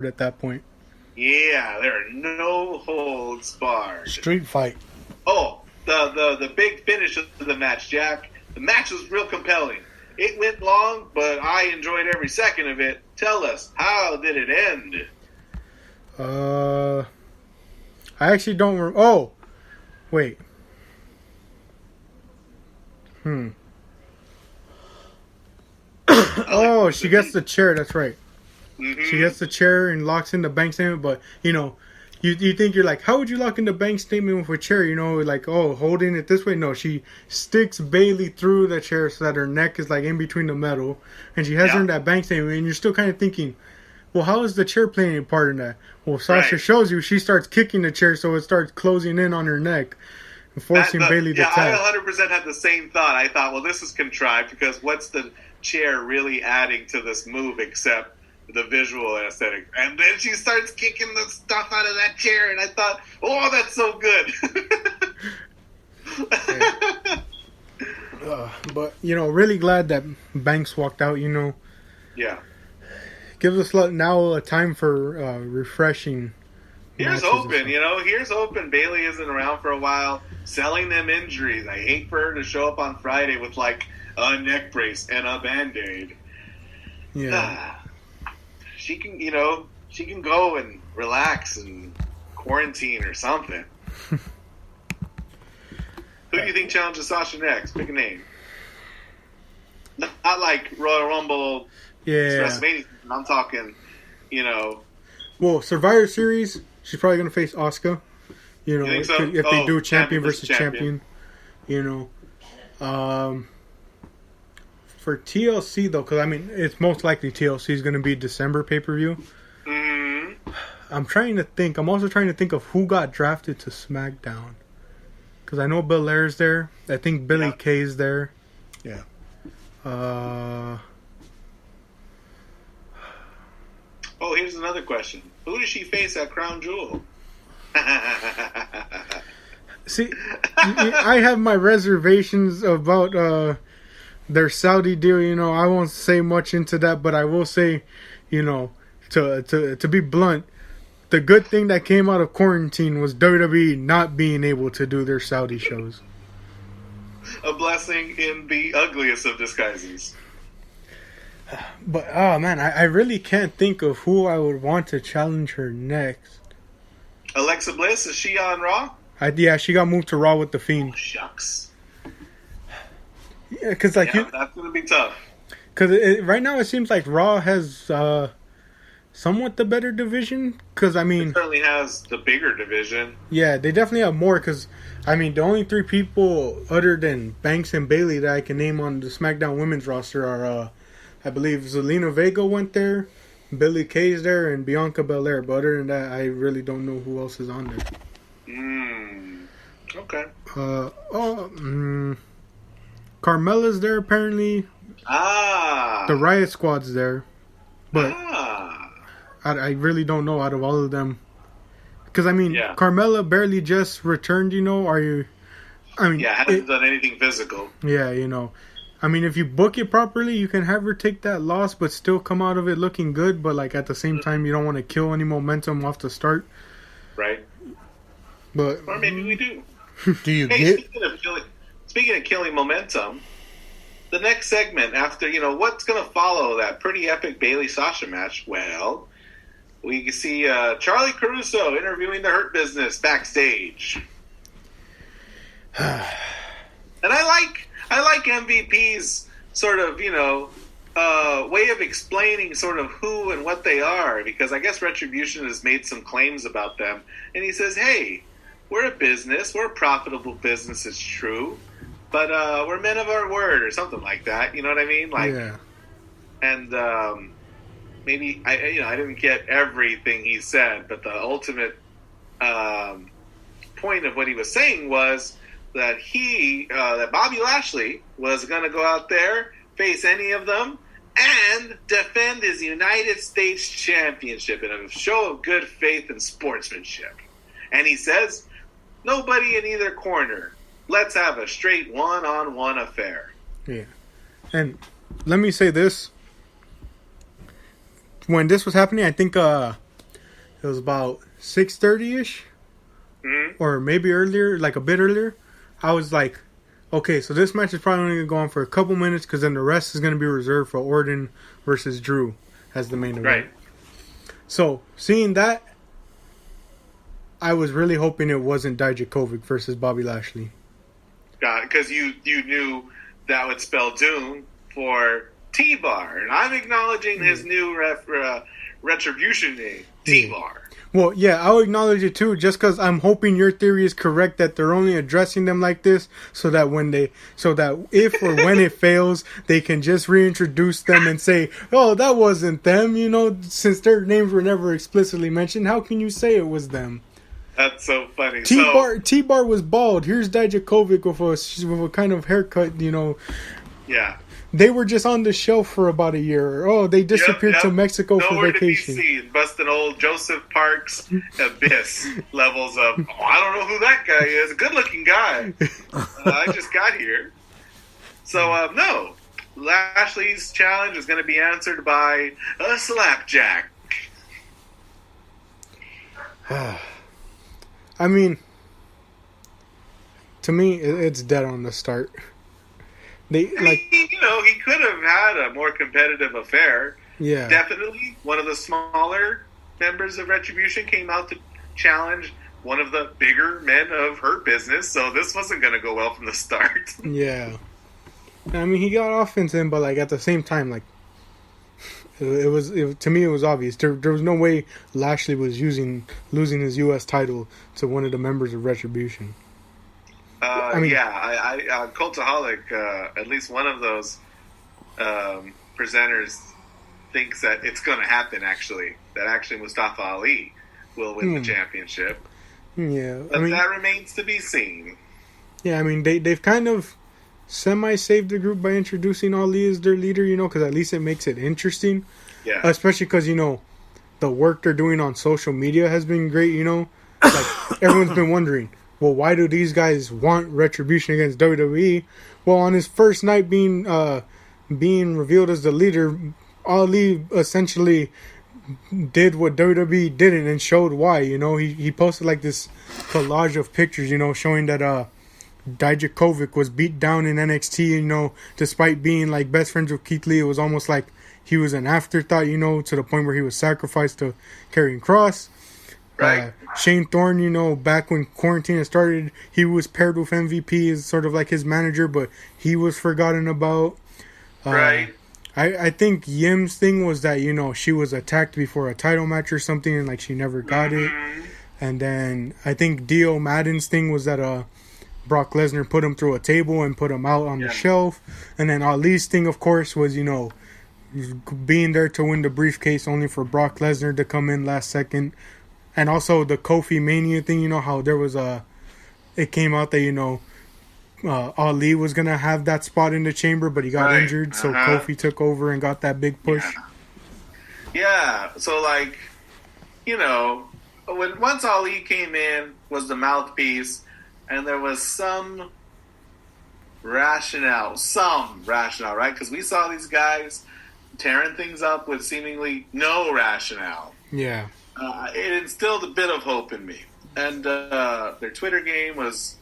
at that point. Yeah, there are no holds barred. Street fight. Oh, the big finish of the match, Jack. The match was real compelling. It went long, but I enjoyed every second of it. Tell us, how did it end? I actually don't remember. Oh, wait. Oh, she gets the chair. That's right. Mm-hmm. She gets the chair and locks in the bank statement. But, you think you're like, how would you lock in the bank statement with a chair? Like, oh, holding it this way. No, she sticks Bailey through the chair so that her neck is like in between the metal. And she has her in that bank statement. And you're still kind of thinking, well, how is the chair playing a part in that? Well, Sasha shows you she starts kicking the chair so it starts closing in on her neck and forcing Bailey to tap. I 100% had the same thought. I thought, well, this is contrived because what's the chair really adding to this move except the visual aesthetic? And then she starts kicking the stuff out of that chair, and I thought, oh, that's so good. But, really glad that Banks walked out, Yeah. Gives us now a time for refreshing. Here's hoping, here's hoping Bailey isn't around for a while, selling them injuries. I hate for her to show up on Friday with like a neck brace and a Band-Aid. Yeah. She can go and relax and quarantine or something. Who do you think challenges Sasha next? Pick a name. Not like Royal Rumble. Yeah. WrestleMania. I'm talking, Well, Survivor Series, she's probably going to face Asuka. You think so? If they do champion versus champion. For TLC, though, because, it's most likely TLC is going to be December pay-per-view. Mm-hmm. I'm trying to think. I'm also trying to think of who got drafted to SmackDown. Because I know Belair's there. I think Billie Kay's there. Yeah. Oh, here's another question. Who does she face at Crown Jewel? See, I have my reservations about their Saudi deal. I won't say much into that, but I will say, to be blunt, the good thing that came out of quarantine was WWE not being able to do their Saudi shows. A blessing in the ugliest of disguises. But, oh man, I really can't think of who I would want to challenge her next. Alexa Bliss, is she on Raw? Yeah, she got moved to Raw with The Fiend. Oh, shucks. Yeah, because that's going to be tough. Because right now it seems like Raw has somewhat the better division. Because, it certainly has the bigger division. Yeah, they definitely have more. Because, the only three people other than Banks and Bailey that I can name on the SmackDown women's roster are... I believe Zelina Vega went there, Billie Kay's there, and Bianca Belair. But other than that, I really don't know who else is on there. Okay. Carmella's there apparently. The Riot Squad's there. But I really don't know out of all of them. Because, Carmella barely just returned, are you... hasn't done anything physical. Yeah, if you book it properly, you can have her take that loss, but still come out of it looking good. But at the same time, you don't want to kill any momentum off the start, right? But or maybe we do. Do you get? Speaking of killing momentum, the next segment after what's going to follow that pretty epic Bailey Sasha match? Well, we can see Charlie Caruso interviewing the Hurt Business backstage, and I like MVP's sort of, way of explaining sort of who and what they are, because I guess Retribution has made some claims about them. And he says, hey, we're a business. We're a profitable business, it's true. But we're men of our word or something like that. You know what I mean? Yeah. And maybe, I didn't get everything he said, but the ultimate point of what he was saying was that that Bobby Lashley was going to go out there, face any of them, and defend his United States Championship in a show of good faith and sportsmanship. And he says, nobody in either corner. Let's have a straight one-on-one affair. Yeah. And let me say this. When this was happening, I think it was about 6:30ish, or maybe earlier, like a bit earlier. I was like, okay, so this match is probably only going to go on for a couple minutes because then the rest is going to be reserved for Orton versus Drew as the main event. Right. So, seeing that, I was really hoping it wasn't Dijakovic versus Bobby Lashley. Got it, because you knew that would spell doom for T-Bar. And I'm acknowledging his new retribution name, T-Bar. Well, yeah, I'll acknowledge it too, just because I'm hoping your theory is correct that they're only addressing them like this so that if or when it fails, they can just reintroduce them and say, oh, that wasn't them, since their names were never explicitly mentioned, how can you say it was them? That's so funny. T-Bar was bald. Here's Dijakovic with a kind of haircut, Yeah. They were just on the shelf for about a year. Oh, they disappeared to Mexico Nowhere for vacation. To be seen. Busting old Joseph Parks Abyss levels of, I don't know who that guy is. Good looking guy. I just got here. So, no. Lashley's challenge is going to be answered by a slapjack. I mean, to me, it's dead on the start. He could have had a more competitive affair. Yeah. Definitely one of the smaller members of Retribution came out to challenge one of the bigger men of Hurt Business, so this wasn't going to go well from the start. Yeah. I mean, he got offense in, but, at the same time, to me, it was obvious. There was no way Lashley was losing his U.S. title to one of the members of Retribution. Cultaholic, at least one of those presenters thinks that it's going to happen, actually. That actually Mustafa Ali will win the championship. Yeah. But that remains to be seen. Yeah, I mean, they've kind of semi-saved the group by introducing Ali as their leader, because at least it makes it interesting. Yeah. Especially because, the work they're doing on social media has been great, everyone's been wondering, well, why do these guys want Retribution against WWE? Well, on his first night being revealed as the leader, Ali essentially did what WWE didn't and showed why. He posted this collage of pictures, showing that Dijakovic was beat down in NXT. Despite being best friends with Keith Lee, it was almost like he was an afterthought. To the point where he was sacrificed to Karrion Kross. Right. Shane Thorne, back when quarantine had started, he was paired with MVP as sort of his manager, but he was forgotten about. Right. I think Yim's thing was that, she was attacked before a title match or something and she never got it. And then I think Dio Madden's thing was that Brock Lesnar put him through a table and put him out on the shelf. And then Ali's thing, of course, was, being there to win the briefcase only for Brock Lesnar to come in last second. And also the Kofi Mania thing, how there was it came out that, Ali was going to have that spot in the chamber, but he got injured, so Kofi took over and got that big push. Yeah. So, once Ali came in, was the mouthpiece, and there was some rationale, right? Because we saw these guys tearing things up with seemingly no rationale. Yeah. It instilled a bit of hope in me. And their Twitter game was,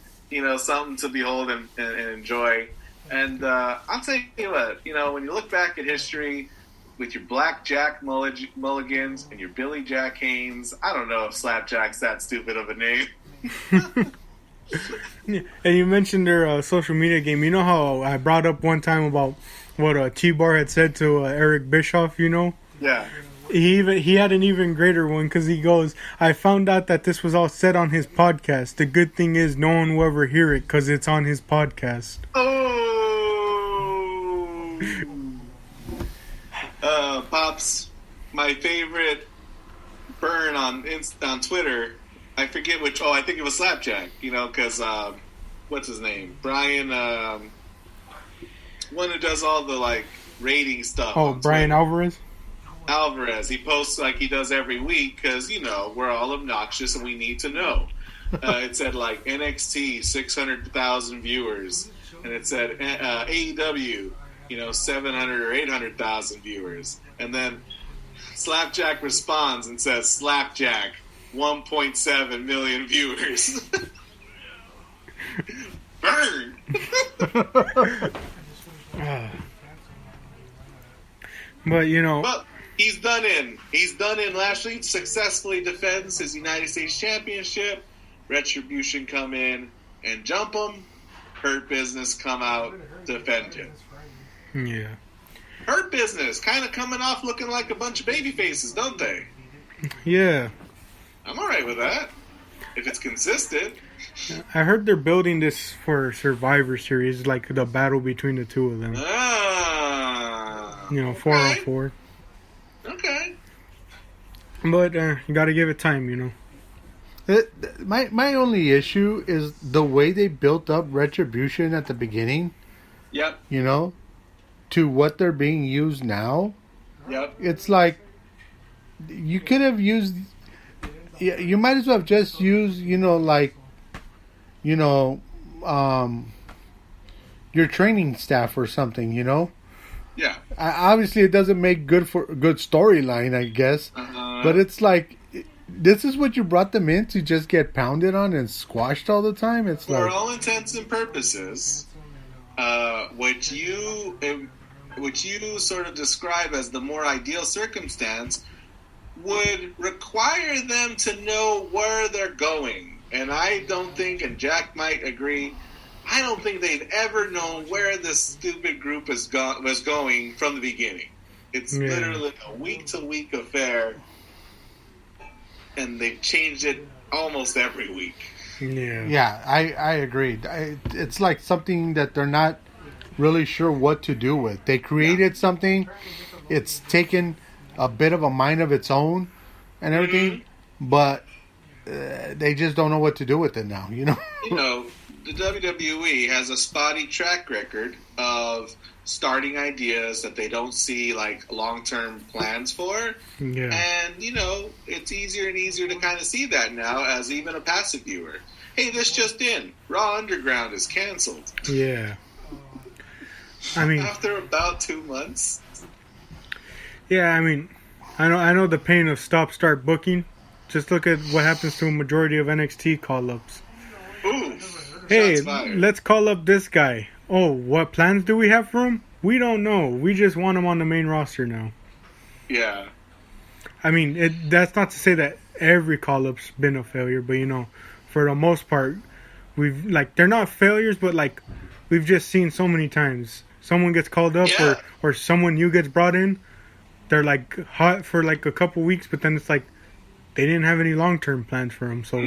something to behold and enjoy. And I'll tell you what, when you look back at history with your Black Jack Mulligans and your Billy Jack Haynes, I don't know if Slapjack's that stupid of a name. Yeah. And you mentioned their social media game. You know how I brought up one time about what T-Bar had said to Eric Bischoff, Yeah. He had an even greater one because he goes, I found out that this was all said on his podcast. The good thing is no one will ever hear it because it's on his podcast. Oh! Pops, my favorite burn on Twitter, I forget which, I think it was Slapjack, because, what's his name? Brian, one who does all the, rating stuff. Oh, Brian Alvarez? Alvarez. He posts like he does every week because, we're all obnoxious and we need to know. It said NXT, 600,000 viewers. And it said AEW, 700 or 800,000 viewers. And then Slapjack responds and says, Slapjack, 1.7 million viewers. Burn! But, you know... But he's done in. Lashley successfully defends his United States Championship. Retribution come in and jump him. Hurt Business come out, defend him. Yeah. Hurt Business kind of coming off looking like a bunch of baby faces, don't they? Yeah. I'm all right with that. If it's consistent. I heard they're building this for Survivor Series, like the battle between the two of them. You know, 4-on-4. Okay. But you got to give it time, you know. My only issue is the way they built up Retribution at the beginning. Yep. You know, to what they're being used now. Yep. It's like you could have used. You might as well have just used, you know, like, you know, your training staff or something, you know. Yeah. Obviously, it doesn't make good storyline, I guess. But it's like, this is what you brought them in to just get pounded on and squashed all the time. It's for like, all intents and purposes, which you sort of describe as the more ideal circumstance, would require them to know where they're going. And I don't think, and Jack might agree, I don't think they've ever known where this stupid group was going from the beginning. It's literally a week-to-week affair, and they've changed it almost every week. Yeah, I agree. It's like something that they're not really sure what to do with. They created something, it's taken a bit of a mind of its own and everything, but they just don't know what to do with it now, you know? You know, the WWE has a spotty track record of starting ideas that they don't see, like, long-term plans for. Yeah. And, you know, it's easier and easier to kind of see that now as even a passive viewer. Hey, this just in. Raw Underground is canceled. Yeah. I mean... After about 2 months. Yeah, I mean, I know the pain of stop-start booking. Just look at what happens to a majority of NXT call-ups. Ooh. Hey, let's call up this guy. Oh, what plans do we have for him? We don't know. We just want him on the main roster now. Yeah. I mean, that's not to say that every call-up's been a failure, but, you know, for the most part, we've, like, they're not failures, but, like, we've just seen so many times. Someone gets called up or someone new gets brought in. They're, like, hot for, like, a couple weeks, but then it's like they didn't have any long-term plans for him, so...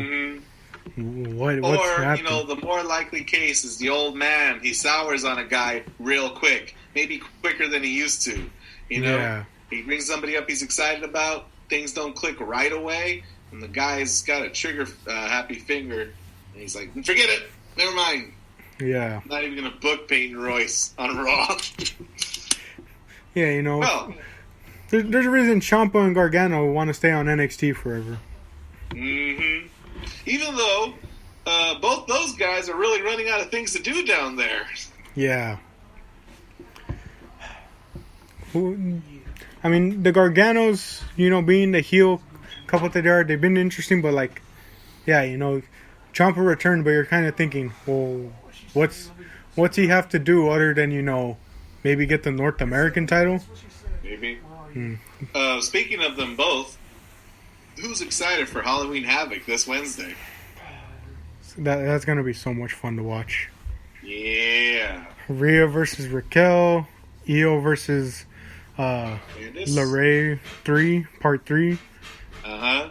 What's happened? You know, the more likely case is the old man. He sours on a guy real quick, maybe quicker than he used to. You know, he brings somebody up he's excited about. Things don't click right away, and the guy's got a trigger happy finger, and he's like, "Forget it, never mind." Yeah, I'm not even gonna book Peyton Royce on Raw. Yeah, you know, well, there's a reason Ciampa and Gargano want to stay on NXT forever. Mm-hmm. Even though both those guys are really running out of things to do down there. Yeah. I mean, the Garganos, you know, being the heel couple that they are, they've been interesting, but, like, yeah, you know, Ciampa returned, but you're kind of thinking, well, what's he have to do other than, you know, maybe get the North American title? Maybe. Speaking of them both, who's excited for Halloween Havoc this Wednesday? That's going to be so much fun to watch. Yeah. Rhea versus Raquel. Io versus LeRae Part 3. Uh-huh.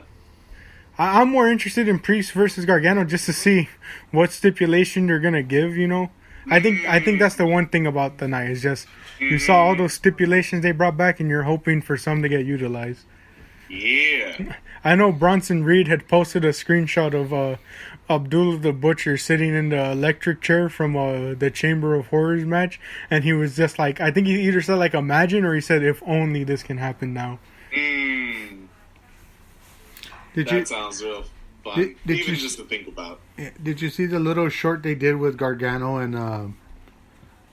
I'm more interested in Priest versus Gargano just to see what stipulation they're going to give, you know. I think that's the one thing about the night is just you saw all those stipulations they brought back and you're hoping for some to get utilized. Yeah. I know Bronson Reed had posted a screenshot of Abdullah the Butcher sitting in the electric chair from the Chamber of Horrors match, and he was just like, I think he either said like imagine or he said if only this can happen now. That sounds real fun. Even just to think about. Did you see the little short they did with Gargano and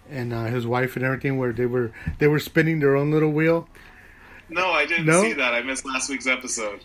his wife and everything, where they were spinning their own little wheel? No, I didn't No? see that. I missed last week's episode.